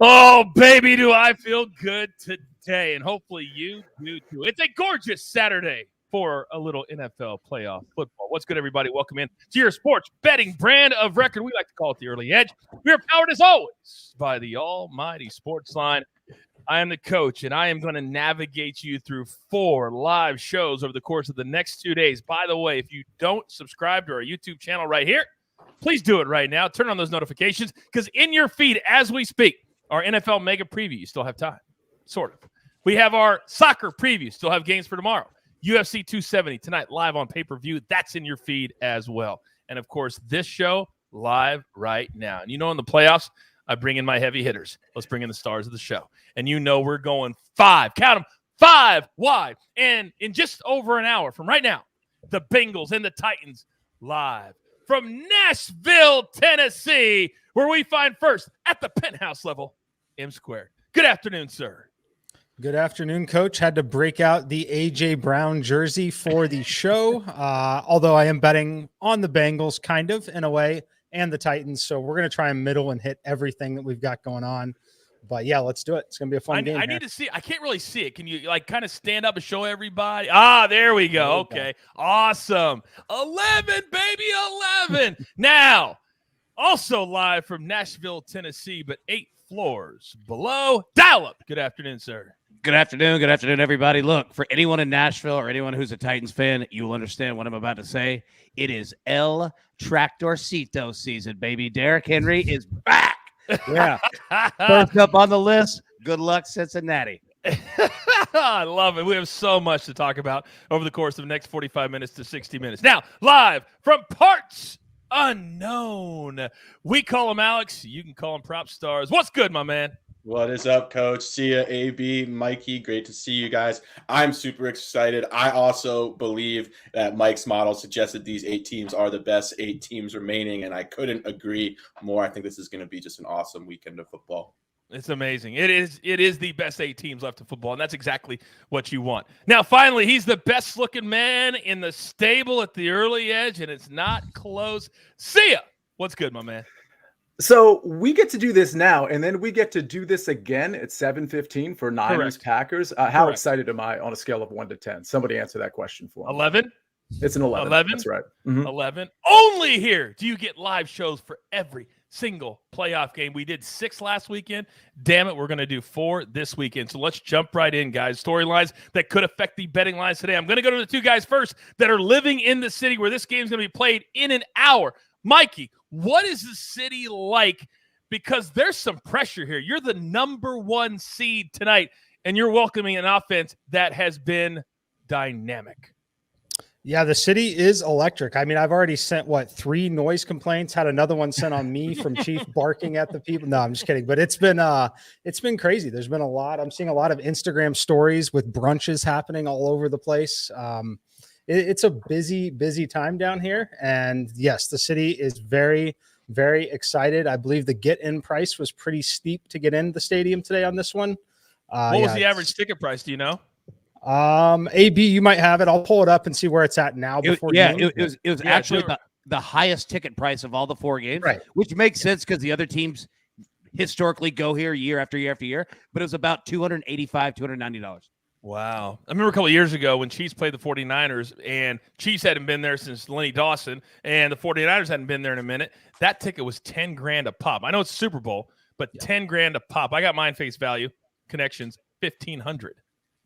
Oh, baby, do I feel good today, and hopefully you do too. It's a gorgeous Saturday for a little NFL playoff football. What's good, everybody? Welcome in to your sports betting brand of record. We like to call it the Early Edge. We are powered, as always, by the almighty SportsLine. I am the coach, and I am going to navigate you through 4 live shows over the course of the next 2 days. By the way, if you don't subscribe to our YouTube channel right here, please do it right now. Turn on those notifications, because in your feed as we speak, our NFL mega preview, you still have time, sort of. We have our soccer preview, still have games for tomorrow. UFC 270 tonight, live on pay-per-view. That's in your feed as well. And, of course, this show live right now. And you know, in the playoffs, I bring in my heavy hitters. Let's bring in the stars of the show. And you know we're going 5, count them, 5 wide. And in just over an hour from right now, the Bengals and the Titans live from Nashville, Tennessee, where we find first at the penthouse level, M Squared. Good afternoon, sir. Good afternoon, Coach. Had to break out the A.J. Brown jersey for the show, although I am betting on the Bengals, kind of, in a way, and the Titans. So we're going to try and middle and hit everything that we've got going on. But, yeah, let's do it. It's going to be a fun game. I need to see. I can't really see it. Can you, kind of stand up and show everybody? Ah, there we go. Okay. Awesome. 11, baby, 11. Now, also live from Nashville, Tennessee, but 8 floors below. Dial up. Good afternoon, sir. Good afternoon. Good afternoon, everybody. Look, for anyone in Nashville or anyone who's a Titans fan, you will understand what I'm about to say. It is El Tractorcito season, baby. Derrick Henry is back. Yeah. First up on the list. Good luck, Cincinnati. I love it. We have so much to talk about over the course of the next 45 minutes to 60 minutes. Now, live from parts unknown. We call him Alex. You can call him Prop Stars. What's good, my man? What is up, Coach? See ya, AB, Mikey. Great to see you guys. I'm super excited. I also believe that Mike's model suggested these 8 teams are the best 8 teams remaining, and I couldn't agree more. I think this is going to be just an awesome weekend of football. It's amazing. It is the best 8 teams left in football, and that's exactly what you want. Now, finally, he's the best-looking man in the stable at the early edge, and it's not close. See ya. What's good, my man? So we get to do this now, and then we get to do this again at 7:15 for Niners Packers. How excited am I on a scale of 1 to 10? Somebody answer that question for me. 11? It's an 11. 11? That's right. 11. Only here do you get live shows for every single playoff game. We did 6 last weekend. Damn it, we're going to do 4 this weekend. So let's jump right in, guys. Storylines that could affect the betting lines today. I'm going to go to the 2 guys first that are living in the city where this game is going to be played in an hour. Mikey, what is the city like? Because there's some pressure here. You're the number 1 seed tonight, and you're welcoming an offense that has been dynamic. Yeah, the city is electric. I mean, I've already sent, 3 noise complaints, had another one sent on me from Chief barking at the people. No, I'm just kidding. But it's been crazy. There's been a lot. I'm seeing a lot of Instagram stories with brunches happening all over the place. It's a busy time down here. And yes, the city is very, very excited. I believe the get-in price was pretty steep to get into the stadium today on this one. What was the average ticket price? Do you know? AB, you might have it. I'll pull it up and see where it's at now. It was actually the highest ticket price of all the 4 games, right? Which makes sense because the other teams historically go here year after year after year. But it was about $285, $290. Wow. I remember a couple of years ago when Chiefs played the 49ers, and Chiefs hadn't been there since Lenny Dawson, and the 49ers hadn't been there in a minute. That ticket was $10,000 a pop. I know it's Super Bowl, but $10,000 a pop. I got mine face value, connections, $1,500.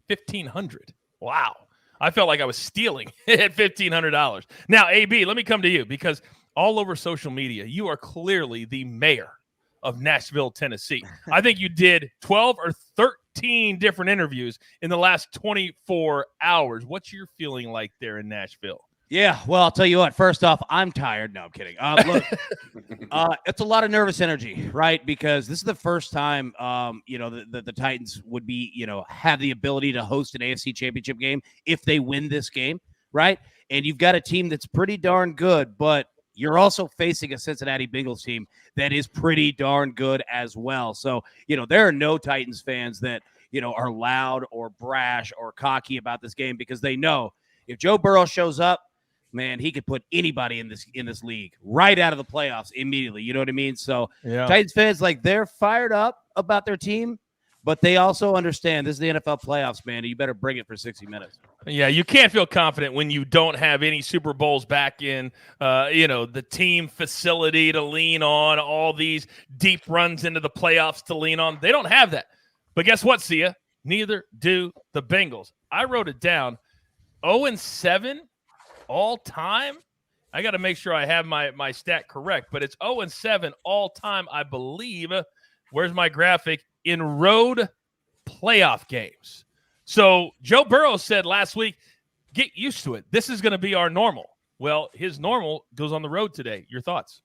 $1,500. Wow. I felt like I was stealing at $1,500. Now, AB, let me come to you, because all over social media, you are clearly the mayor of Nashville, Tennessee. I think you did 12 or 13 different interviews in the last 24 hours. What's your feeling like there in Nashville? Yeah, well, I'll tell you what. First off, I'm tired. No, I'm kidding. Look, it's a lot of nervous energy, right? Because this is the first time, the Titans would be, have the ability to host an AFC Championship game if they win this game, right? And you've got a team that's pretty darn good, but you're also facing a Cincinnati Bengals team that is pretty darn good as well. So, there are no Titans fans that, are loud or brash or cocky about this game, because they know if Joe Burrow shows up, man, he could put anybody in this league right out of the playoffs immediately. You know what I mean? So Titans fans, they're fired up. about their team, but they also understand this is the NFL playoffs, man. You better bring it for 60 minutes. Yeah, you can't feel confident when you don't have any Super Bowls back in, the team facility to lean on, all these deep runs into the playoffs to lean on. They don't have that. But guess what, Sia? Neither do the Bengals. I wrote it down. 0-7 all time. I got to make sure I have my stat correct, but it's 0-7 all time, I believe. Where's my graphic? In road playoff games. So Joe Burrow said last week, get used to it. This is going to be our normal. Well, his normal goes on the road today. Your thoughts?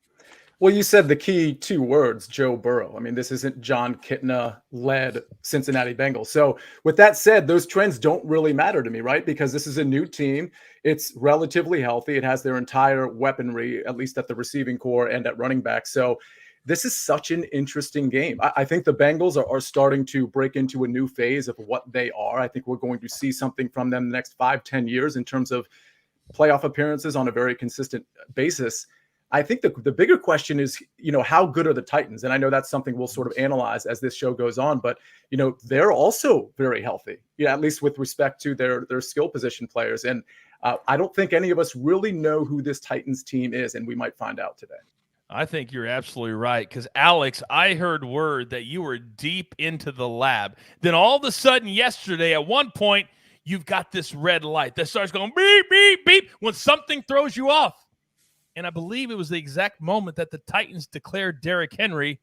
Well, you said the key two words, Joe Burrow. I mean, this isn't John Kitna-led Cincinnati Bengals. So with that said, those trends don't really matter to me, right? Because this is a new team. It's relatively healthy. It has their entire weaponry, at least at the receiving core and at running back. So this is such an interesting game. I think the Bengals are starting to break into a new phase of what they are. I think we're going to see something from them the next 5-10 years in terms of playoff appearances on a very consistent basis. I think the bigger question is, how good are the Titans? And I know that's something we'll sort of analyze as this show goes on, but, they're also very healthy, at least with respect to their skill position players. And I don't think any of us really know who this Titans team is, and we might find out today. I think you're absolutely right because, Alex, I heard word that you were deep into the lab. Then all of a sudden yesterday at one point, you've got this red light that starts going beep, beep, beep when something throws you off. And I believe it was the exact moment that the Titans declared Derrick Henry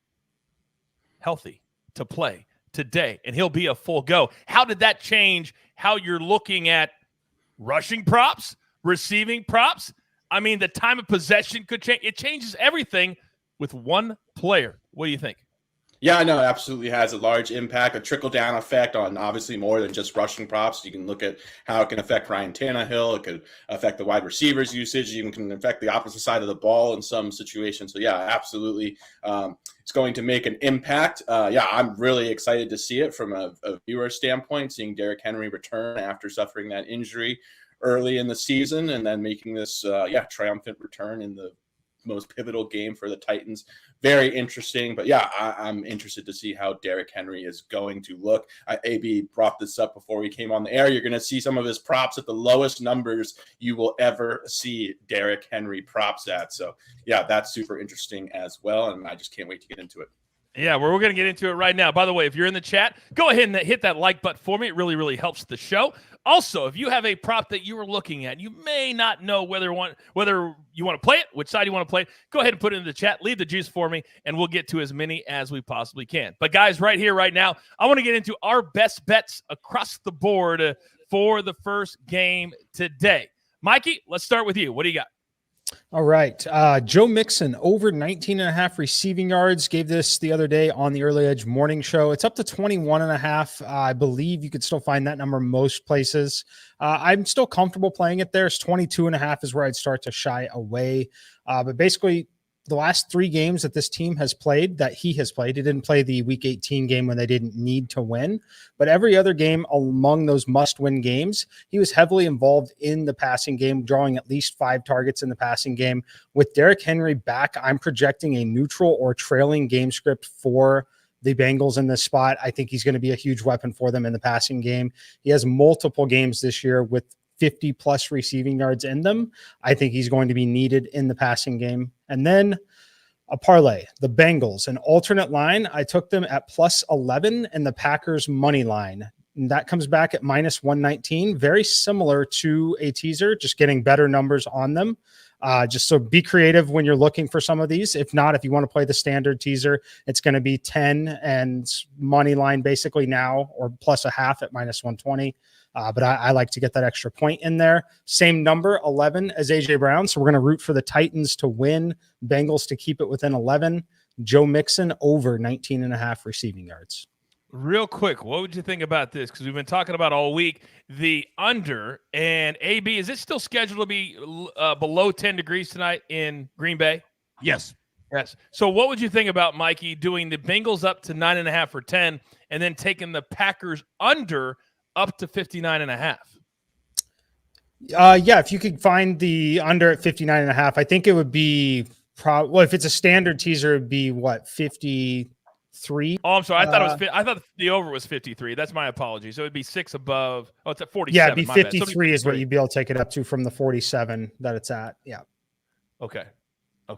healthy to play today, and he'll be a full go. How did that change how you're looking at rushing props, receiving props? I mean, the time of possession could change. It changes everything with one player. What do you think? Yeah, no, it absolutely has a large impact, a trickle-down effect on obviously more than just rushing props. You can look at how it can affect Ryan Tannehill. It could affect the wide receivers' usage. It even can affect the opposite side of the ball in some situations. So, yeah, absolutely. It's going to make an impact. I'm really excited to see it from a viewer standpoint, seeing Derrick Henry return after suffering that injury early in the season and then making this triumphant return in the most pivotal game for the Titans. Very interesting, but I'm interested to see how Derrick Henry is going to look. AB brought this up before we came on the air. You're going to see some of his props at the lowest numbers you will ever see Derrick Henry props at. So that's super interesting as well, and I just can't wait to get into it. Yeah, we're going to get into it right now. By the way, if you're in the chat, go ahead and hit that like button for me. It really, really helps the show. Also, if you have a prop that you were looking at, you may not know whether you want to play it, which side you want to play, go ahead and put it in the chat. Leave the juice for me, and we'll get to as many as we possibly can. But, guys, right here, right now, I want to get into our best bets across the board for the first game today. Mikey, let's start with you. What do you got? All right. Joe Mixon over 19.5 receiving yards. Gave this the other day on the Early Edge morning show. It's up to 21.5. I believe you could still find that number most places. I'm still comfortable playing it there. It's 22.5 is where I'd start to shy away. But basically, the last 3 games that this team has played, he didn't play the Week 18 game when they didn't need to win. But every other game among those must-win games, he was heavily involved in the passing game, drawing at least 5 targets in the passing game. With Derrick Henry back, I'm projecting a neutral or trailing game script for the Bengals in this spot. I think he's going to be a huge weapon for them in the passing game. He has multiple games this year with 50-plus receiving yards in them. I think he's going to be needed in the passing game. And then a parlay, the Bengals, an alternate line. I took them at plus 11 and the Packers money line. And that comes back at minus 119. Very similar to a teaser, just getting better numbers on them. Just so be creative when you're looking for some of these. If not, if you want to play the standard teaser, it's going to be 10 and money line basically now, or plus a half at minus 120. But I like to get that extra point in there. Same number, 11 as A.J. Brown. So we're going to root for the Titans to win, Bengals to keep it within 11. Joe Mixon over 19.5 receiving yards. Real quick, what would you think about this? Because we've been talking about all week, the under. And AB, is it still scheduled to be below 10 degrees tonight in Green Bay? Yes. Yes. So what would you think about, Mikey, doing the Bengals up to 9.5 or 10 and then taking the Packers under up to 59.5? If you could find the under at 59.5, I think it would be if it's a standard teaser, it'd be 53 53. Oh, I'm sorry. I thought the over was 53. That's my apology. So it'd be 6 above. Oh, it's at 47. Yeah, it'd be my bad. 53 So is what you'd be able to take it up to from the 47 that it's at. Yeah. Okay. All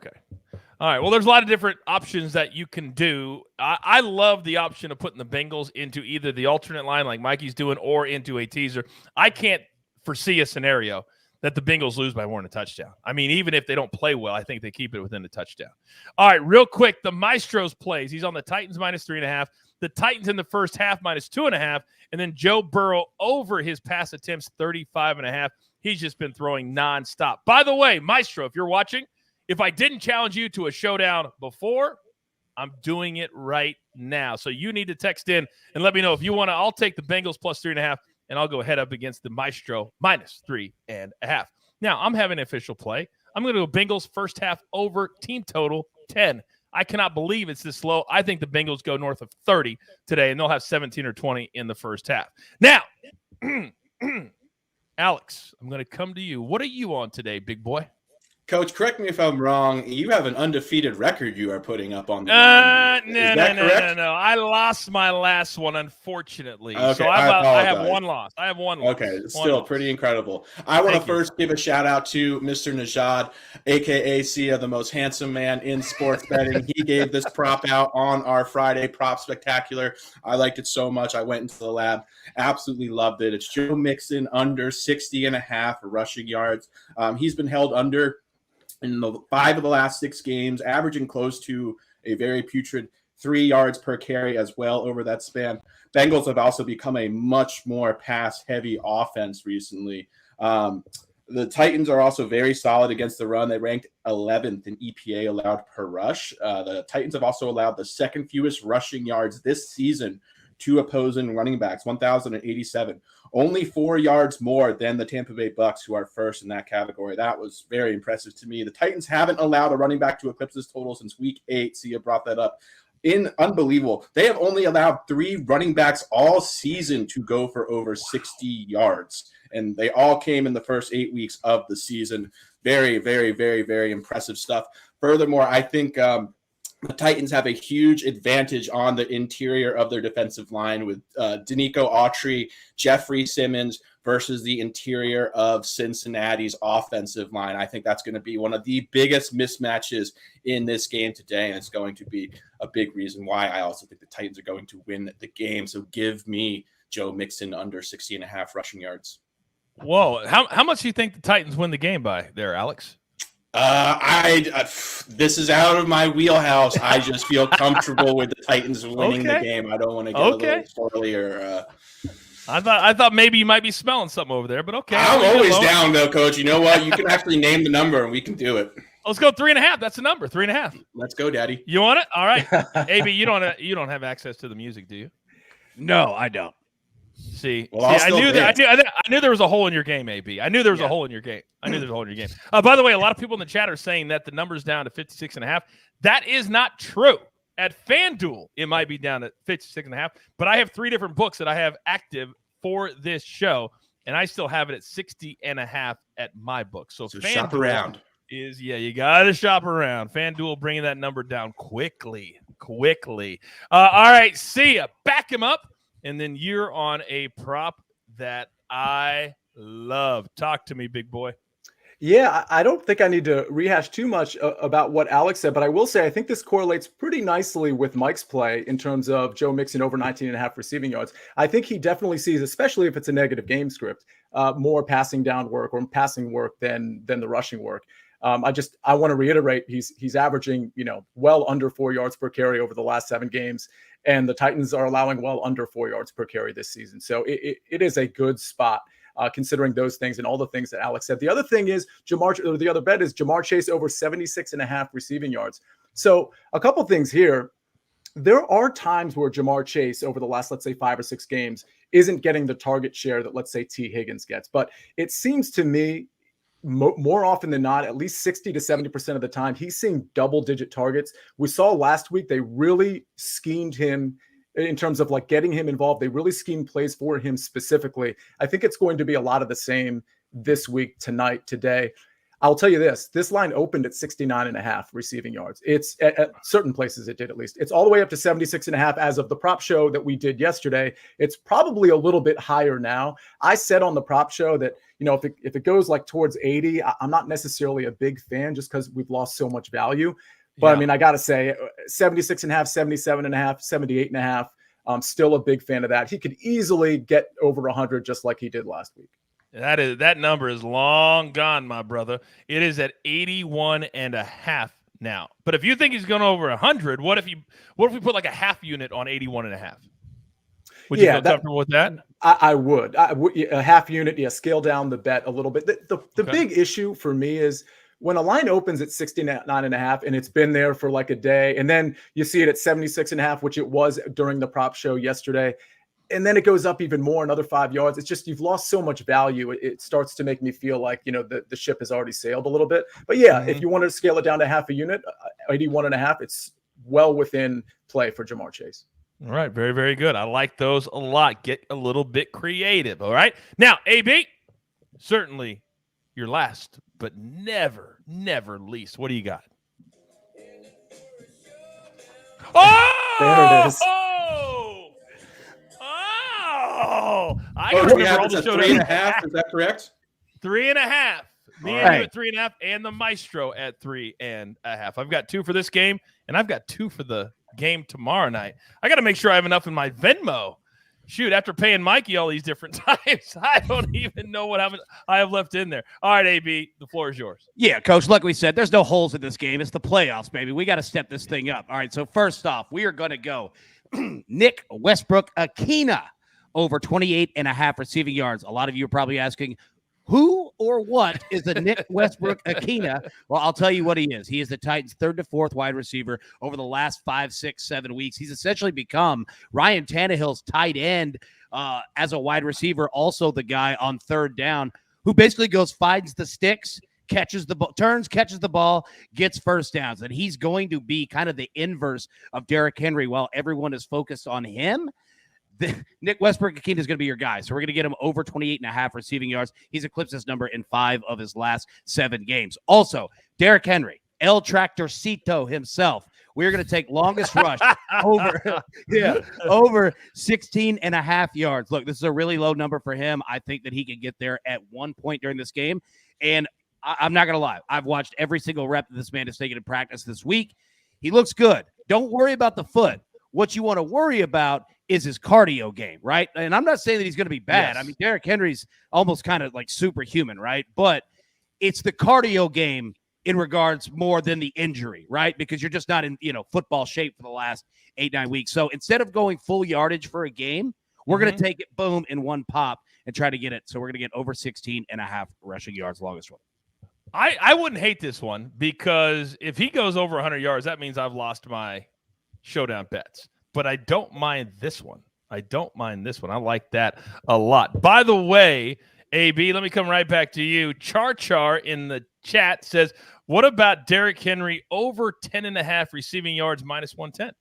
right. Well, there's a lot of different options that you can do. I love the option of putting the Bengals into either the alternate line like Mikey's doing or into a teaser. I can't foresee a scenario that the Bengals lose by more than a touchdown. I mean, even if they don't play well, I think they keep it within the touchdown. All right, real quick, the Maestro's plays. He's on the Titans -3.5, the Titans in the first half -2.5, and then Joe Burrow over his pass attempts 35.5. He's just been throwing nonstop. By the way, Maestro, if you're watching, if I didn't challenge you to a showdown before, I'm doing it right now. So you need to text in and let me know if you want to. I'll take the Bengals +3.5. And I'll go head up against the Maestro -3.5. Now, I'm having an official play. I'm going to go Bengals first half over team total 10. I cannot believe it's this low. I think the Bengals go north of 30 today, and they'll have 17 or 20 in the first half. Now, Alex, I'm going to come to you. What are you on today, big boy? Coach, correct me if I'm wrong. You have an undefeated record you are putting up on the line. No. I lost my last one, unfortunately. Okay, so I have one loss. Okay, it's still pretty incredible. I want to first give a shout out to Mr. Najad, a.k.a. Sia, the most handsome man in sports betting. He gave this prop out on our Friday prop spectacular. I liked it so much. I went into the lab. Absolutely loved it. It's Joe Mixon under 60.5 rushing yards. He's been held under in the 5 of the last 6 games, averaging close to a very putrid 3 yards per carry as well over that span. Bengals have also become a much more pass-heavy offense recently. The Titans are also very solid against the run. They ranked 11th in EPA allowed per rush. The Titans have also allowed the second fewest rushing yards this season to opposing running backs, 1,087. Only 4 yards more than the Tampa Bay Bucks, who are first in that category. That was very impressive to me. The Titans haven't allowed a running back to eclipse this total since week 8. Sia brought that up. Unbelievable. They have only allowed 3 running backs all season to go for over 60 yards. And they all came in the first 8 weeks of the season. Very, very, very, very impressive stuff. Furthermore, I think the Titans have a huge advantage on the interior of their defensive line with Danico Autry, Jeffrey Simmons versus the interior of Cincinnati's offensive line. I think that's going to be one of the biggest mismatches in this game today, and it's going to be a big reason why I also think the Titans are going to win the game. So give me Joe Mixon under 60.5 rushing yards. Whoa. How much do you think the Titans win the game by there, Alex? This is out of my wheelhouse. I just feel comfortable with the Titans winning the game. I don't want to get a little squirrely or. I thought maybe you might be smelling something over there, but okay. I'm always down though, Coach. You know what? You can actually name the number and we can do it. Let's go 3.5. That's the number. 3.5. Let's go, Daddy. You want it? All right. AB, you don't have access to the music, do you? No, I don't. See, I knew there was a hole in your game, AB. I knew there was a hole in your game. By the way, a lot of people in the chat are saying that the number's down to 56.5. That is not true. At FanDuel, it might be down at 56.5, but I have 3 different books that I have active for this show, and I still have it at 60.5 at my book. So shop around. You got to shop around. FanDuel bringing that number down quickly. All right, see ya. Back him up. And then you're on a prop that I love. Talk to me, big boy. Yeah, I don't think I need to rehash too much about what Alex said, but I will say I think this correlates pretty nicely with Mike's play in terms of Joe Mixon over 19.5 receiving yards. I think he definitely sees, especially if it's a negative game script, more passing down work or passing work than the rushing work. I want to reiterate he's averaging well under 4 yards per carry over the last 7 games, and the Titans are allowing well under 4 yards per carry this season. So it is a good spot considering those things and all the things that Alex said. The other thing is the other bet is Jamar Chase over 76.5 receiving yards. So a couple things here. There are times where Jamar Chase over the last, let's say 5 or 6 games isn't getting the target share that let's say T Higgins gets, but it seems to me more often than not, at least 60 to 70% of the time, he's seeing double-digit targets. We saw last week they really schemed him in terms of like getting him involved. They really schemed plays for him specifically. I think it's going to be a lot of the same this week, today. I'll tell you this line opened at 69.5 receiving yards. It's at certain places it did, at least. It's all the way up to 76.5 as of the prop show that we did yesterday. It's probably a little bit higher now. I said on the prop show that, if it goes like towards 80, I'm not necessarily a big fan just because we've lost so much value. But I mean, I got to say 76.5, 77.5, 78.5. I'm still a big fan of that. He could easily get over 100 just like he did last week. That number is long gone, my brother. It is at 81.5 now. But if you think he's going over 100, what if we put like a half unit on 81.5? Would you feel comfortable with that? I would. A half unit, scale down the bet a little bit. The big issue for me is when a line opens at 69.5 and it's been there for like a day, and then you see it at 76.5, which it was during the prop show yesterday, and then it goes up even more, another 5 yards. It's just you've lost so much value. It starts to make me feel like, the ship has already sailed a little bit. But if you wanted to scale it down to half a unit, 81.5, it's well within play for Jamar Chase. All right. Very, very good. I like those a lot. Get a little bit creative. All right. Now, AB, certainly your last, but never least. What do you got? Oh! There it is. I can remember all the show 3.5. Is that correct? 3.5. Me and you at 3.5, and the Maestro at 3.5. I've got 2 for this game, and I've got 2 for the game tomorrow night. I got to make sure I have enough in my Venmo. Shoot, after paying Mikey all these different times, I don't even know what I have left in there. All right, AB, the floor is yours. Yeah, Coach, like we said, there's no holes in this game. It's the playoffs, baby. We got to step this thing up. All right, so first off, we are going to go Nick Westbrook-Akina over 28.5 receiving yards. A lot of you are probably asking, who or what is the Nick Westbrook-Akina? Well, I'll tell you what he is. He is the Titans' 3rd to 4th wide receiver over the last 5, 6, 7 weeks. He's essentially become Ryan Tannehill's tight end as a wide receiver, also the guy on 3rd down who basically finds the sticks, catches the ball, catches the ball, gets first downs. And he's going to be kind of the inverse of Derrick Henry while everyone is focused on him. Nick Westbrook-Akina is going to be your guy. So we're going to get him over 28.5 receiving yards. He's eclipsed this number in 5 of his last 7 games. Also, Derrick Henry, El Tractorcito himself. We're going to take longest rush over 16.5 yards. Look, this is a really low number for him. I think that he can get there at one point during this game. And I'm not going to lie. I've watched every single rep that this man has taken in practice this week. He looks good. Don't worry about the foot. What you want to worry about is his cardio game, right? And I'm not saying that he's going to be bad. Yes. I mean, Derrick Henry's almost kind of like superhuman, right? But it's the cardio game in regards more than the injury, right? Because you're just not in, football shape for the last 8-9 weeks. So instead of going full yardage for a game, we're going to take it, boom, in one pop and try to get it. So we're going to get over 16.5 rushing yards, longest one. I wouldn't hate this one because if he goes over 100 yards, that means I've lost my showdown bets. But I don't mind this one. I like that a lot. By the way, AB, let me come right back to you. Char in the chat says, what about Derrick Henry over 10.5 receiving yards minus 110?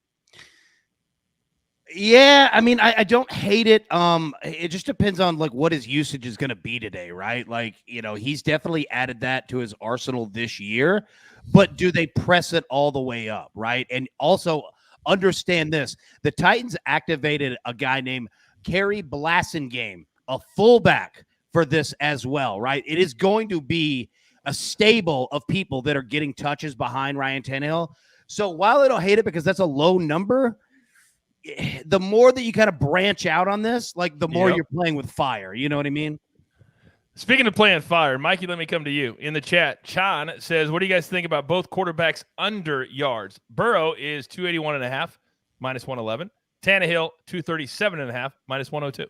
Yeah, I mean, I don't hate it. It just depends on like what his usage is going to be today, right? Like, he's definitely added that to his arsenal this year, but do they press it all the way up, right? And also understand this. The Titans activated a guy named Kerry Blasingame, a fullback for this as well, right? It is going to be a stable of people that are getting touches behind Ryan Tannehill. So while I don't hate it because that's a low number, the more that you kind of branch out on this, like the more you're playing with fire. You know what I mean? Speaking of playing fire, Mikey, let me come to you. In the chat, Chan says, what do you guys think about both quarterbacks under yards? Burrow is 281.5, minus 111. Tannehill, 237.5, minus 102.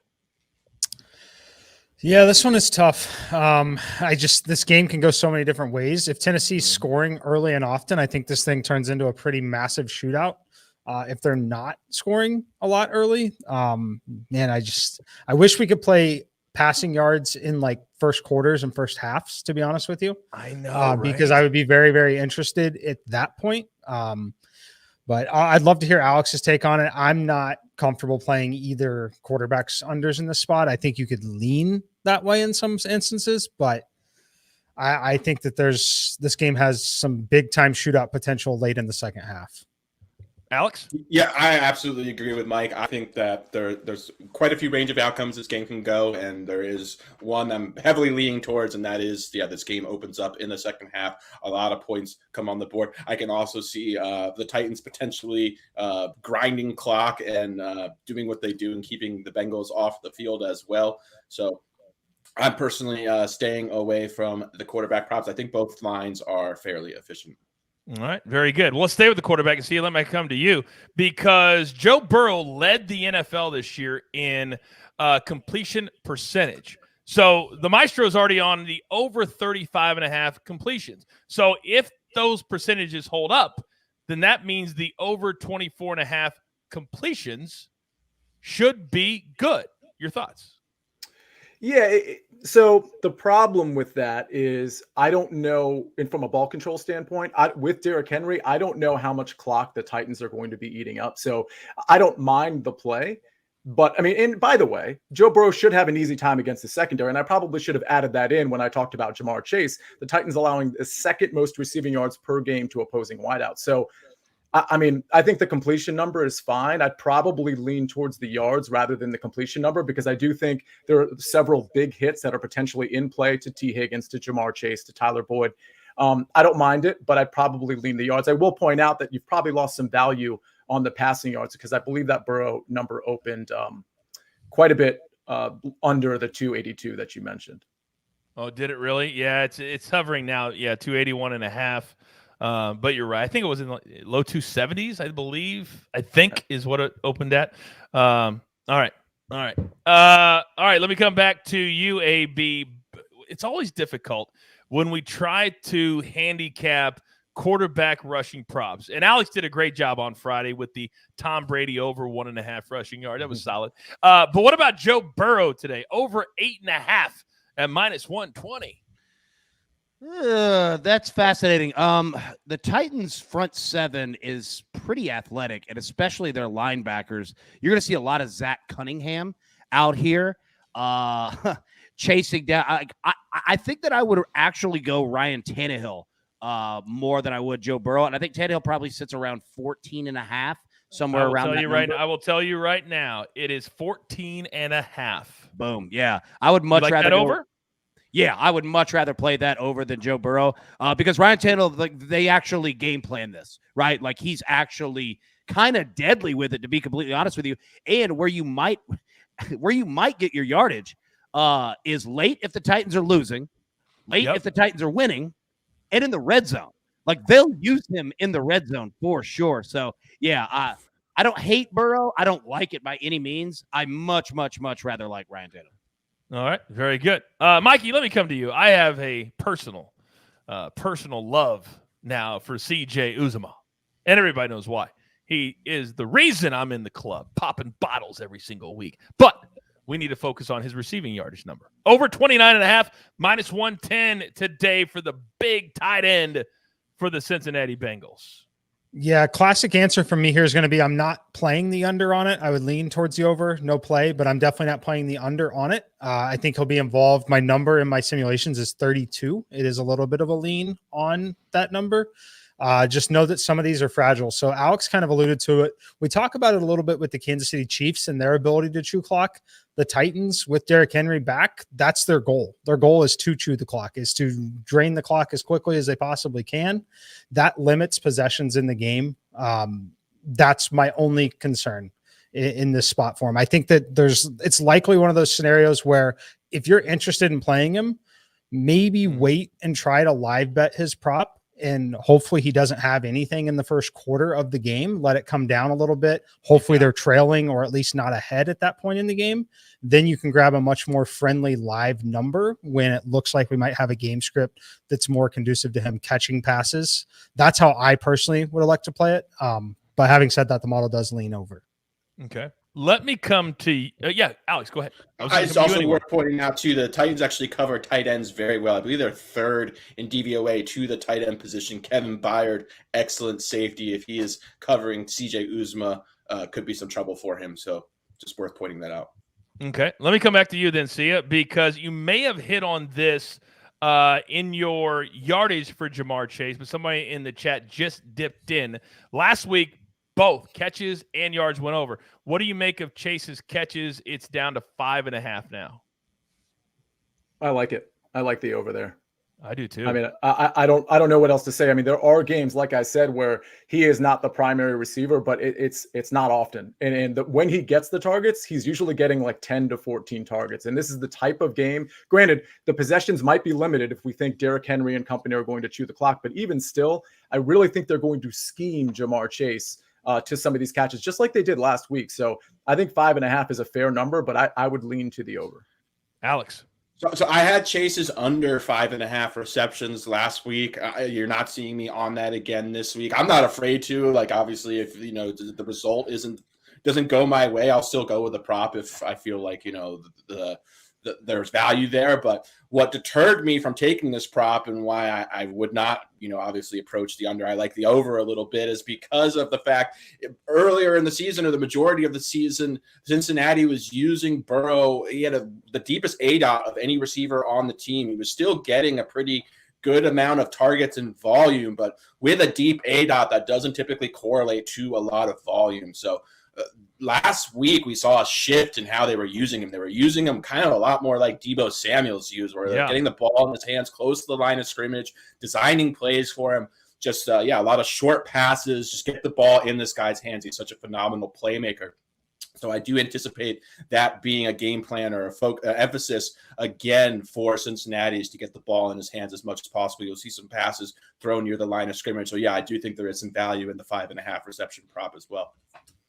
Yeah, this one is tough. This game can go so many different ways. If Tennessee's scoring early and often, I think this thing turns into a pretty massive shootout. If they're not scoring a lot early, man, I wish we could play passing yards in like first quarters and first halves, to be honest with you. I know, right? Because I would be very, very interested at that point. But I'd love to hear Alex's take on it. I'm not comfortable playing either quarterback's unders in this spot. I think you could lean that way in some instances, but I think that this game has some big time shootout potential late in the second half. Alex? Yeah, I absolutely agree with Mike. I think that there's quite a few range of outcomes this game can go, and there is one I'm heavily leaning towards, and that is, this game opens up in the second half. A lot of points come on the board. I can also see the Titans potentially grinding clock and doing what they do and keeping the Bengals off the field as well. So I'm personally staying away from the quarterback props. I think both lines are fairly efficient. All right, very good. Well, let's stay with the quarterback and see. Let me come to you because Joe Burrow led the NFL this year in completion percentage. So the Maestro is already on the over 35.5 completions. So if those percentages hold up, then that means the over 24.5 completions should be good. Your thoughts? Yeah. So the problem with that is I don't know, and from a ball control standpoint, with Derrick Henry, I don't know how much clock the Titans are going to be eating up. So I don't mind the play. But I mean, and by the way, Joe Burrow should have an easy time against the secondary. And I probably should have added that in when I talked about Jamar Chase. The Titans allowing the second most receiving yards per game to opposing wideouts. So I mean, I think the completion number is fine. I'd probably lean towards the yards rather than the completion number because I do think there are several big hits that are potentially in play to T. Higgins, to Jamar Chase, to Tyler Boyd. I don't mind it, but I'd probably lean the yards. I will point out that you've probably lost some value on the passing yards because I believe that Burrow number opened quite a bit under the 282 that you mentioned. Oh, did it really? Yeah, it's hovering now. Yeah, 281.5. But you're right. I think it was in the low 270s, I think is what it opened at. All right. Let me come back to you, AB. It's always difficult when we try to handicap quarterback rushing props. And Alex did a great job on Friday with the Tom Brady over 1.5 rushing yard. That was solid. But what about Joe Burrow today? Over 8.5 at minus 120. That's fascinating. The Titans' front seven is pretty athletic, and especially their linebackers. You're going to see a lot of Zach Cunningham out here chasing down. I think that I would actually go Ryan Tannehill more than I would Joe Burrow, and I think Tannehill probably sits around 14.5, somewhere around that. I will tell you right now, it is 14.5. Boom. Yeah, I would much rather that over. Yeah, I would much rather play that over than Joe Burrow because Ryan Tannehill, they actually game plan this, right? Like he's actually kind of deadly with it, to be completely honest with you. And where you might get your yardage is late if the Titans are losing, late if the Titans are winning, and in the red zone. Like they'll use him in the red zone for sure. So yeah, I don't hate Burrow. I don't like it by any means. I much rather like Ryan Tannehill. All right, very good. Mikey, let me come to you. I have a personal love now for CJ Uzomah, and everybody knows why. He is the reason I'm in the club, popping bottles every single week. But we need to focus on his receiving yardage number. Over 29.5, minus 110 today for the big tight end for the Cincinnati Bengals. Yeah, classic answer from me here is going to be I'm not playing the under on it. I would lean towards the over, no play, but I'm definitely not playing the under on it. I think he'll be involved. My number in my simulations is 32. It is a little bit of a lean on that number. Just know that some of these are fragile. So Alex kind of alluded to it. We talk about it a little bit with the Kansas City Chiefs and their ability to chew clock. The Titans with Derrick Henry back, that's their goal. Their goal is to chew the clock, is to drain the clock as quickly as they possibly can. That limits possessions in the game. That's my only concern in this spot for him. I think that it's likely one of those scenarios where if you're interested in playing him, maybe wait and try to live bet his prop. And hopefully he doesn't have anything in the first quarter of the game. Let it come down a little bit. Hopefully they're trailing or at least not ahead at that point in the game. Then you can grab a much more friendly live number when it looks like we might have a game script that's more conducive to him catching passes. That's how I personally would elect to play it. But having said that, the model does lean over. Okay. Let me come to Alex, go ahead. It's also worth pointing out, too, the Titans actually cover tight ends very well. I believe they're third in DVOA to the tight end position. Kevin Byard, excellent safety. If he is covering CJ Uzomah, could be some trouble for him. So just worth pointing that out. Okay. Let me come back to you then, Sia, because you may have hit on this in your yardage for Jamar Chase, but somebody in the chat just dipped in. Last week, both catches and yards went over. What do you make of Chase's catches? It's down to 5.5 now. I like it. I like the over there. I do too. I mean, I don't know what else to say. I mean, there are games, like I said, where he is not the primary receiver, but it's not often. And when he gets the targets, he's usually getting like 10 to 14 targets. And this is the type of game. Granted, the possessions might be limited if we think Derrick Henry and company are going to chew the clock. But even still, I really think they're going to scheme Jamar Chase to some of these catches, just like they did last week. So I think 5.5 is a fair number, but I would lean to the over. Alex. So I had Chase's under 5.5 receptions last week. You're not seeing me on that again this week. I'm not afraid to. Like, obviously, if the result doesn't go my way, I'll still go with the prop if I feel like there's value there. But what deterred me from taking this prop and why I would not, obviously approach the under, I like the over a little bit, is because of the fact earlier in the season, or the majority of the season, Cincinnati was using Burrow. He had the deepest ADOT of any receiver on the team. He was still getting a pretty good amount of targets and volume, but with a deep ADOT, that doesn't typically correlate to a lot of volume. So last week, we saw a shift in how they were using him. They were using him kind of a lot more like Deebo Samuel's used, where they're getting the ball in his hands close to the line of scrimmage, designing plays for him. Just, a lot of short passes. Just get the ball in this guy's hands. He's such a phenomenal playmaker. So I do anticipate that being a game plan or emphasis again for Cincinnati, is to get the ball in his hands as much as possible. You'll see some passes thrown near the line of scrimmage. So, I do think there is some value in the 5.5 reception prop as well.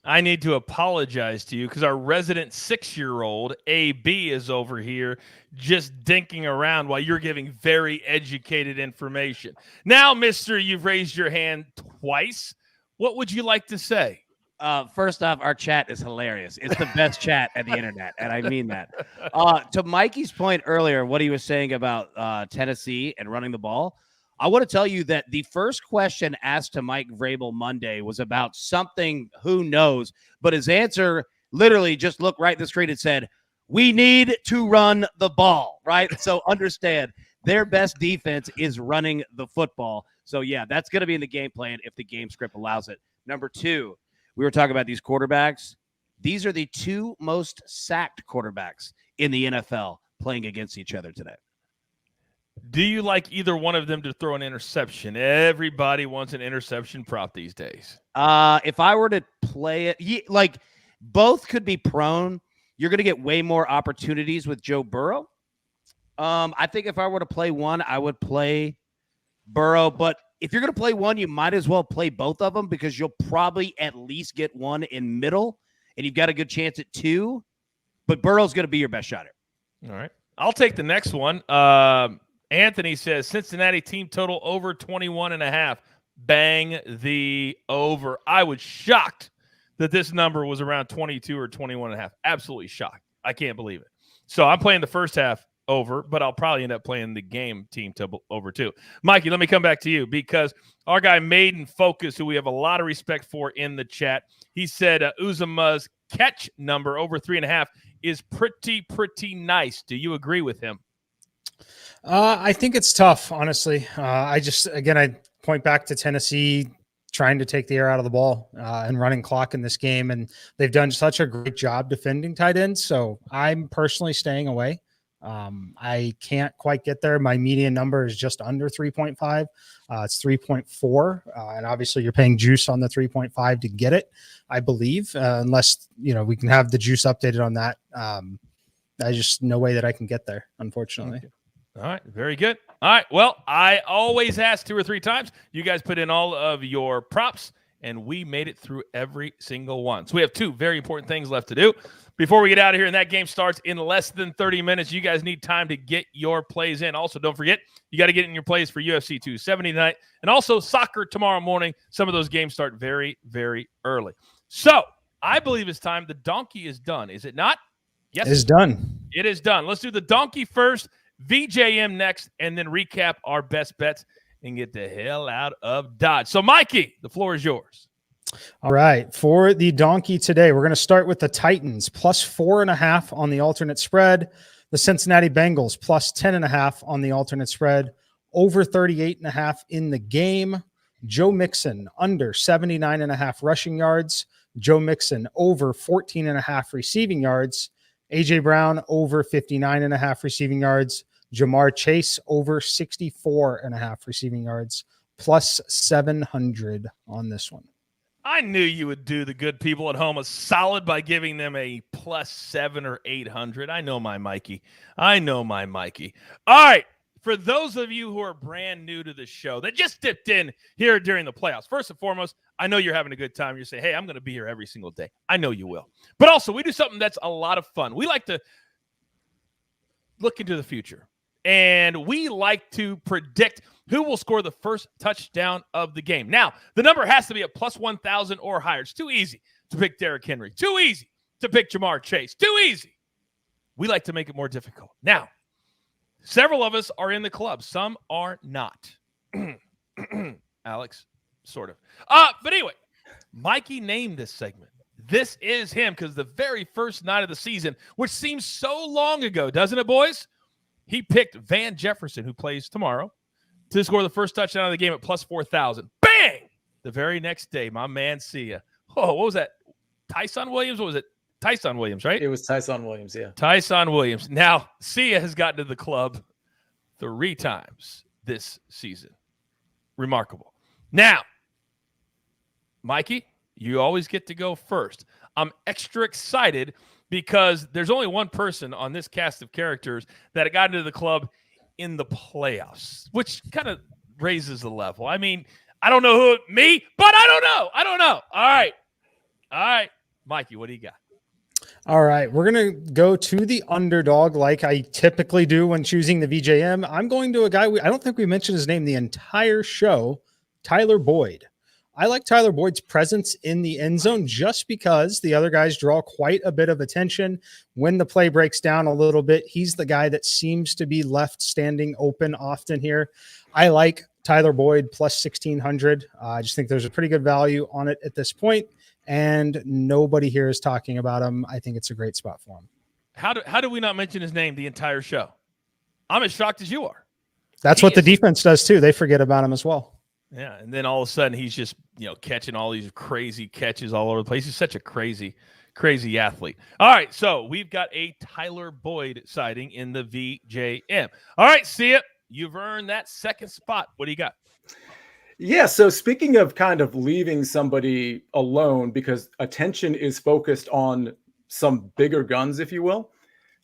I need to apologize to you because our resident 6-year-old, AB, is over here just dinking around while you're giving very educated information. Now, mister, you've raised your hand twice. What would you like to say? First off, our chat is hilarious. It's the best chat at the internet, and I mean that. To Mikey's point earlier, what he was saying about Tennessee and running the ball, I want to tell you that the first question asked to Mike Vrabel Monday was about something, who knows, but his answer literally just looked right at the screen and said, we need to run the ball, right? So understand, their best defense is running the football. So, that's going to be in the game plan if the game script allows it. Number 2, we were talking about these quarterbacks. These are the 2 most sacked quarterbacks in the NFL playing against each other today. Do you like either one of them to throw an interception? Everybody wants an interception prop these days. If I were to play it, both could be prone. You're going to get way more opportunities with Joe Burrow. I think if I were to play one, I would play Burrow. But if you're going to play one, you might as well play both of them, because you'll probably at least get one in middle, and you've got a good chance at 2. But Burrow's going to be your best shot here. All right. I'll take the next one. Anthony says Cincinnati team total over 21.5. Bang the over. I was shocked that this number was around 22 or 21.5. Absolutely shocked. I can't believe it. So I'm playing the first half over, but I'll probably end up playing the game team total over too. Mikey, let me come back to you, because our guy Maiden Focus, who we have a lot of respect for in the chat, he said Uzomah's catch number over 3.5 is pretty nice. Do you agree with him? I think it's tough, honestly. I point back to Tennessee trying to take the air out of the ball and running clock in this game, and they've done such a great job defending tight ends. So I'm personally staying away. I can't quite get there. My median number is just under 3.5. It's 3.4, and obviously you're paying juice on the 3.5 to get it, I believe, unless we can have the juice updated on that. I just no way that I can get there, unfortunately. Okay. All right. Very good. All right. Well, I always ask 2 or 3 times. You guys put in all of your props, and we made it through every single one. So we have 2 very important things left to do before we get out of here. And that game starts in less than 30 minutes. You guys need time to get your plays in. Also, don't forget, you got to get in your plays for UFC 270 tonight, and also soccer tomorrow morning. Some of those games start very, very early. So I believe it's time. The donkey is done. Is it not? Yes. It is done. It is done. Let's do the donkey first, VJM next, and then recap our best bets and get the hell out of Dodge. So, Mikey, the floor is yours. All right. For the donkey today, we're going to start with the Titans, plus 4.5 on the alternate spread. The Cincinnati Bengals plus 10.5 on the alternate spread, over 38.5 in the game. Joe Mixon under 79.5 rushing yards. Joe Mixon over 14.5 receiving yards. AJ Brown over 59.5 receiving yards. Jamar Chase over 64.5 receiving yards, plus 700 on this one. I knew you would do the good people at home a solid by giving them a plus 7 or 800. I know my Mikey. All right. For those of you who are brand new to the show that just dipped in here during the playoffs, first and foremost, I know you're having a good time. You're saying, hey, I'm going to be here every single day. I know you will. But also, we do something that's a lot of fun. We like to look into the future, and we like to predict who will score the first touchdown of the game. Now, the number has to be a plus 1,000 or higher. It's too easy to pick Derrick Henry. Too easy to pick Jamar Chase. Too easy. We like to make it more difficult. Now, several of us are in the club. Some are not. Alex, sort of. But anyway, Mikey named this segment. This is him because the very first night of the season, which seems so long ago, doesn't it, boys? He picked Van Jefferson, who plays tomorrow, to score the first touchdown of the game at plus 4,000. Bang! The very next day, my man Sia. Oh, what was that? Tyson Williams? What was it? Tyson Williams, right? It was Tyson Williams, yeah. Tyson Williams. Now, Sia has gotten to the club 3 times this season. Remarkable. Now, Mikey, you always get to go first. I'm extra excited because there's only one person on this cast of characters that got into the club in the playoffs, which kind of raises the level. I mean, I don't know who, me, but I don't know. All right. Mikey, what do you got? All right, we're going to go to the underdog like I typically do when choosing the VJM. I'm going to a guy, I don't think we mentioned his name the entire show, Tyler Boyd. I like Tyler Boyd's presence in the end zone just because the other guys draw quite a bit of attention. When the play breaks down a little bit, he's the guy that seems to be left standing open often here. I like Tyler Boyd plus 1,600. I just think there's a pretty good value on it at this point, and nobody here is talking about him. I think it's a great spot for him. How do we not mention his name the entire show? I'm as shocked as you are. That's what the defense does too. They forget about him as well. Yeah, and then all of a sudden he's just, catching all these crazy catches all over the place. He's such a crazy athlete. All right, so we've got a Tyler Boyd sighting in the VJM. All right, see it. You've earned that second spot. What do you got? Yeah, so speaking of kind of leaving somebody alone because attention is focused on some bigger guns, if you will,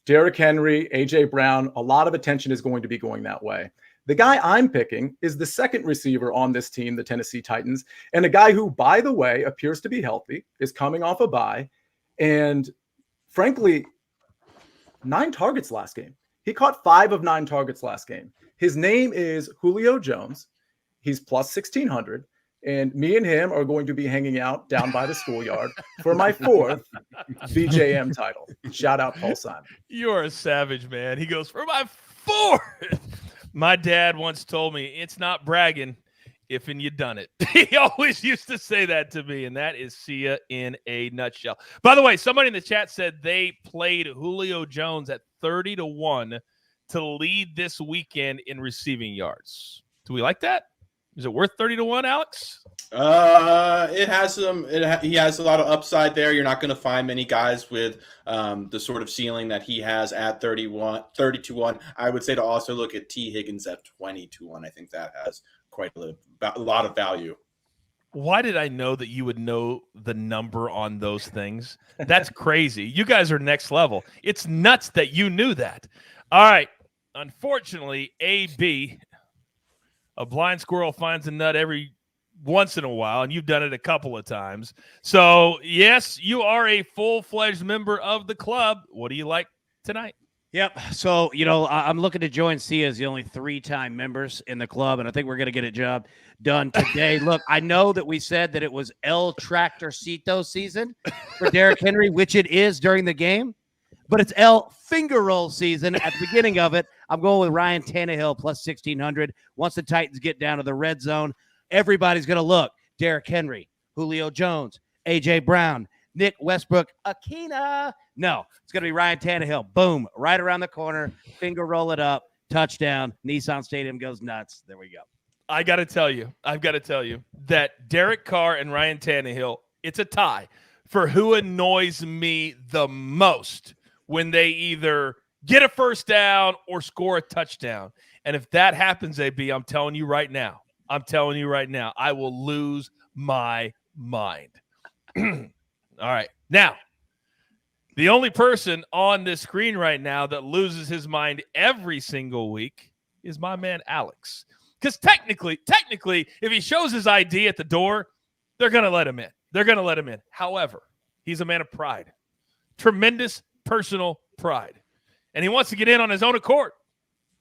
Derrick Henry, AJ Brown, a lot of attention is going to be going that way. The guy I'm picking is the second receiver on this team, the Tennessee Titans, and a guy who, by the way, appears to be healthy, is coming off a bye, and frankly, 9 targets last game. He caught 5 of 9 targets last game. His name is Julio Jones. He's plus 1,600, and me and him are going to be hanging out down by the schoolyard for my 4th VJM title. Shout out Paul Simon. You're a savage, man. He goes, for my 4th. My dad once told me, it's not bragging if and you done it. He always used to say that to me, and that is Sia in a nutshell. By the way, somebody in the chat said they played Julio Jones at 30-1 to lead this weekend in receiving yards. Do we like that? Is it worth 30-1, Alex? It has some. He has a lot of upside there. You're not going to find many guys with the sort of ceiling that he has at 30-1. I would say to also look at T. Higgins at 20-1. I think that has quite a lot of value. Why did I know that you would know the number on those things? That's crazy. You guys are next level. It's nuts that you knew that. All right. Unfortunately, AB. A blind squirrel finds a nut every once in a while, and you've done it a couple of times. So, yes, you are a full-fledged member of the club. What do you like tonight? Yep. So, I'm looking to join Sia as the only 3-time members in the club, and I think we're going to get a job done today. Look, I know that we said that it was El Tractorcito season for Derrick Henry, which it is during the game, but it's El Finger Roll season at the beginning of it. I'm going with Ryan Tannehill plus 1,600. Once the Titans get down to the red zone, everybody's going to look. Derrick Henry, Julio Jones, A.J. Brown, Nick Westbrook, Akina. No, it's going to be Ryan Tannehill. Boom, right around the corner. Finger roll it up. Touchdown. Nissan Stadium goes nuts. There we go. I've got to tell you that Derek Carr and Ryan Tannehill, it's a tie for who annoys me the most when they either get a first down or score a touchdown. And if that happens, AB, I'm telling you right now, I will lose my mind. All right. Now, the only person on this screen right now that loses his mind every single week is my man Alex. Because technically, if he shows his ID at the door, they're going to let him in. However, he's a man of pride. Tremendous personal pride. And he wants to get in on his own accord.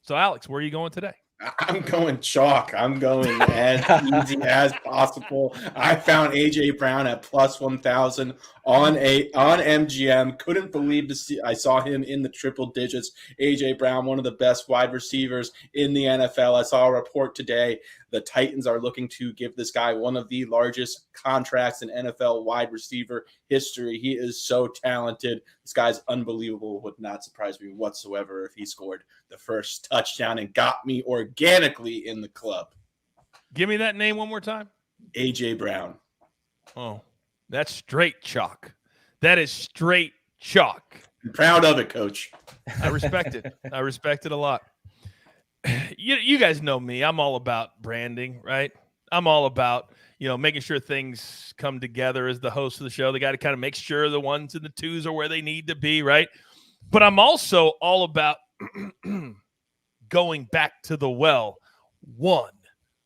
So, Alex, where are you going today? I'm going chalk. I'm going as easy as possible. I found AJ Brown at plus 1,000 on MGM. Couldn't believe I saw him in the triple digits. AJ Brown, one of the best wide receivers in the NFL. I saw a report today. The Titans are looking to give this guy one of the largest contracts in NFL wide receiver history. He is so talented. This guy's unbelievable. Would not surprise me whatsoever if he scored the first touchdown and got me organically in the club. Give me that name one more time. AJ Brown. Oh, that's straight chalk. That is straight chalk. I'm proud of it, Coach. I respect it. I respect it a lot. You guys know me. I'm all about branding, right? I'm all about, making sure things come together as the host of the show. They got to kind of make sure the ones and the twos are where they need to be, right? But I'm also all about going back to the well one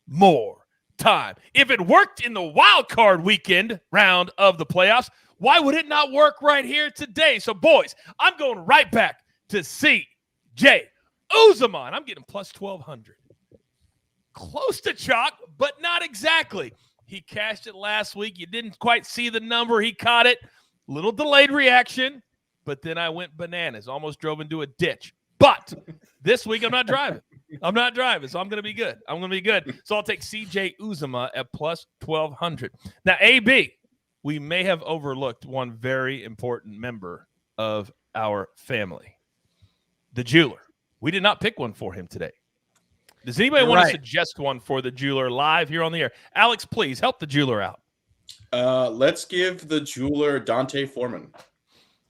more time. If it worked in the wild card weekend round of the playoffs, why would it not work right here today? So, boys, I'm going right back to CJ Uzomah. I'm getting plus 1,200. Close to chalk, but not exactly. He cashed it last week. You didn't quite see the number. He caught it. Little delayed reaction, but then I went bananas. Almost drove into a ditch. But this week I'm not driving. So I'm going to be good. So I'll take CJ Uzomah at plus 1,200. Now, AB, we may have overlooked one very important member of our family, the jeweler. We did not pick one for him today. Does anybody want to suggest one for the jeweler live here on the air? Alex, please help the jeweler out. Let's give the jeweler Dante Foreman.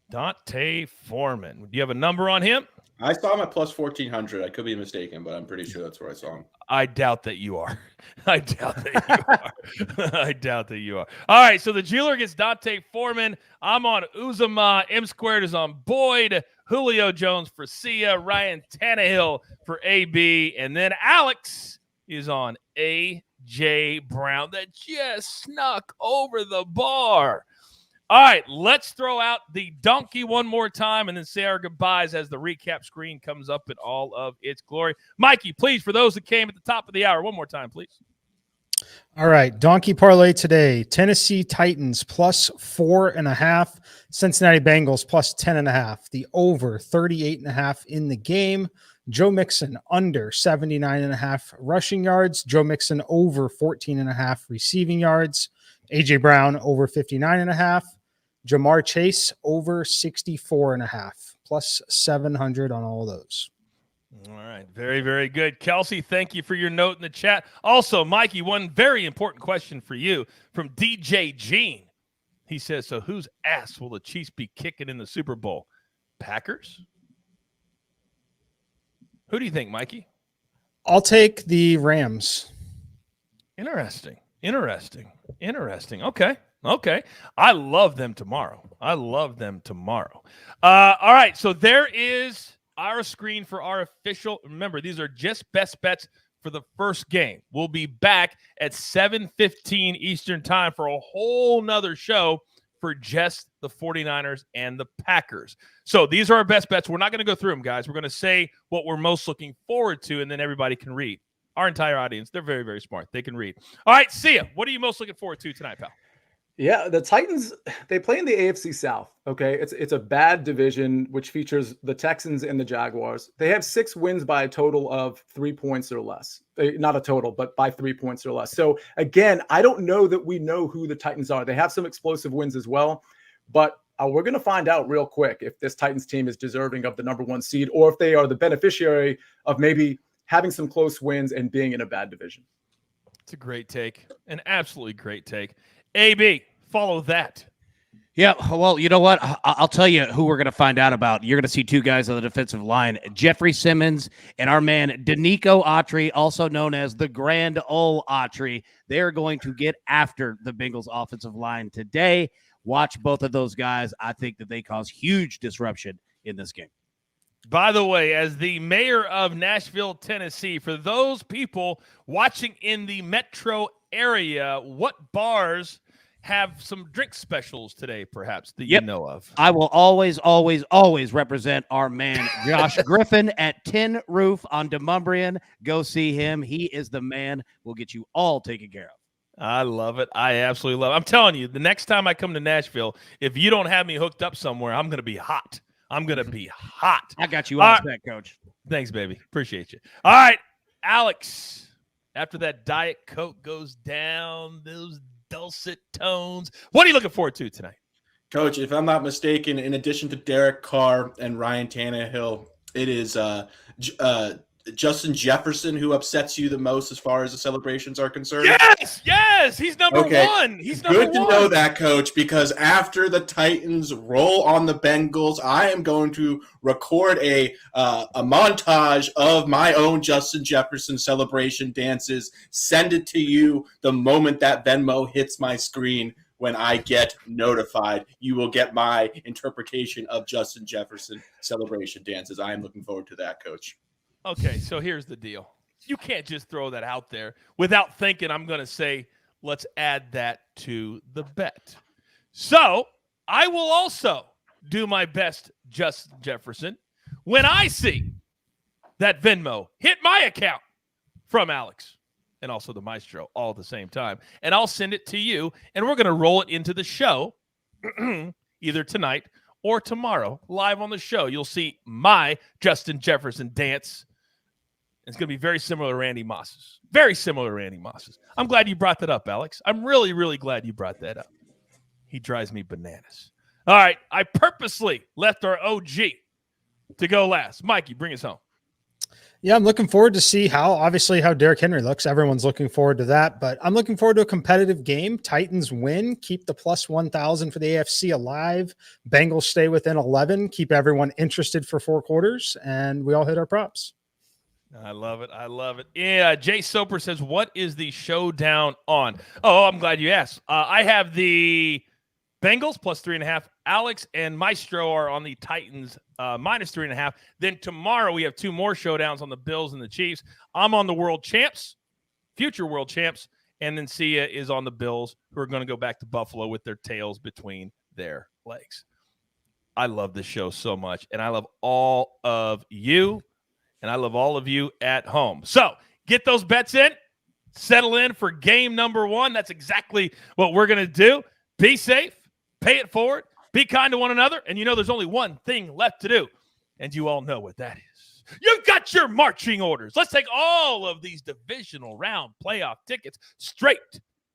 Dante Foreman. Do you have a number on him? I saw him at plus 1,400. I could be mistaken, but I'm pretty sure that's where I saw him. I doubt that you are. I doubt that you are. All right, so the jeweler gets Dante Foreman. I'm on Uzomah. M Squared is on Boyd. Julio Jones for Sia. Ryan Tannehill for AB. And then Alex is on AJ Brown that just snuck over the bar. All right, let's throw out the donkey one more time and then say our goodbyes as the recap screen comes up in all of its glory. Mikey, please, for those that came at the top of the hour, one more time, please. All right, donkey parlay today. Tennessee Titans plus 4.5. Cincinnati Bengals plus 10.5. The over 38.5 in the game. Joe Mixon under 79.5 rushing yards. Joe Mixon over 14.5 receiving yards. AJ Brown over 59.5. Jamar Chase over 64.5. Plus 700 on all of those. All right. Very, very good. Kelsey, thank you for your note in the chat. Also, Mikey, one very important question for you from DJ Gene. He says, so whose ass will the Chiefs be kicking in the Super Bowl? Packers? Who do you think, Mikey? I'll take the Rams. Interesting. Okay. I love them tomorrow. All right. So there is our screen for our official. Remember, these are just best bets for the first game. We'll be back at 7:15 Eastern time for a whole nother show for just the 49ers and the Packers. So these are our best bets. We're not going to go through them, guys. We're going to say what we're most looking forward to, and then everybody can read. Our entire audience, they're very, very smart. They can read. All right, see ya. What are you most looking forward to tonight, pal? Yeah, the Titans, they play in the AFC South, okay? It's a bad division, which features the Texans and the Jaguars. They have 6 wins by a total of 3 points or less. Not a total, but by 3 points or less. So, again, I don't know that we know who the Titans are. They have some explosive wins as well. But we're going to find out real quick if this Titans team is deserving of the number 1 seed or if they are the beneficiary of maybe having some close wins and being in a bad division. It's a great take. An absolutely great take. AB, follow that. Yeah, well, you know what? I'll tell you who we're going to find out about. You're going to see two guys on the defensive line, Jeffrey Simmons and our man, Danico Autry, also known as the Grand Ole Autry. They're going to get after the Bengals offensive line today. Watch both of those guys. I think that they cause huge disruption in this game. By the way, as the mayor of Nashville, Tennessee, for those people watching in the metro area, what bars have some drink specials today, perhaps, that you know of? I will always, always, always represent our man, Josh Griffin, at Tin Roof on Demumbrian. Go see him. He is the man. We'll get you all taken care of. I love it. I absolutely love it. I'm telling you, the next time I come to Nashville, if you don't have me hooked up somewhere, I'm going to be hot. I'm going to be hot. I got you all set, Coach. Thanks, baby. Appreciate you. All right, Alex, after that Diet Coke goes down, those dulcet tones, what are you looking forward to tonight? Coach, if I'm not mistaken, in addition to Derek Carr and Ryan Tannehill, it is Justin Jefferson who upsets you the most as far as the celebrations are concerned. Yes, he's number one. He's number good to know that, Coach, because after the Titans roll on the Bengals, I am going to record a montage of my own Justin Jefferson celebration dances, send it to you the moment that Venmo hits my screen. When I get notified, you will get my interpretation of Justin Jefferson celebration dances. I am looking forward to that, Coach. Okay, so here's the deal. You can't just throw that out there without thinking I'm going to say, let's add that to the bet. So I will also do my best, Justin Jefferson, when I see that Venmo hit my account from Alex and also the Maestro all at the same time. And I'll send it to you, and we're going to roll it into the show either tonight or tomorrow live on the show. You'll see my Justin Jefferson dance. It's going to be very similar to Randy Moss's. Very similar to Randy Moss's. I'm glad you brought that up, Alex. I'm really, really glad you brought that up. He drives me bananas. All right, I purposely left our OG to go last. Mikey, bring us home. Yeah, I'm looking forward to see how Derrick Henry looks. Everyone's looking forward to that, but I'm looking forward to a competitive game. Titans win, keep the plus 1,000 for the AFC alive. Bengals stay within 11, keep everyone interested for 4 quarters, and we all hit our props. I love it. I love it. Yeah, Jay Soper says, what is the showdown on? Oh, I'm glad you asked. I have the Bengals plus 3.5. Alex and Maestro are on the Titans minus 3.5. Then tomorrow we have 2 more showdowns on the Bills and the Chiefs. I'm on the world champs, future world champs, and then Sia is on the Bills, who are going to go back to Buffalo with their tails between their legs. I love this show so much, and I love all of you, and I love all of you at home. So get those bets in, settle in for game number 1. That's exactly what we're going to do. Be safe, pay it forward. Be kind to one another, and you know there's only one thing left to do, and you all know what that is. You've got your marching orders. Let's take all of these divisional round playoff tickets straight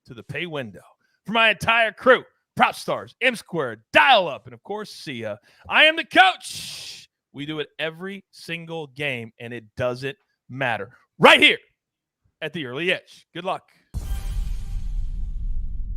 to the pay window. For my entire crew, Prop Stars, M Squared, Dial Up, and of course, Sia, I am the coach. We do it every single game, and it doesn't matter. Right here at the Early Edge. Good luck.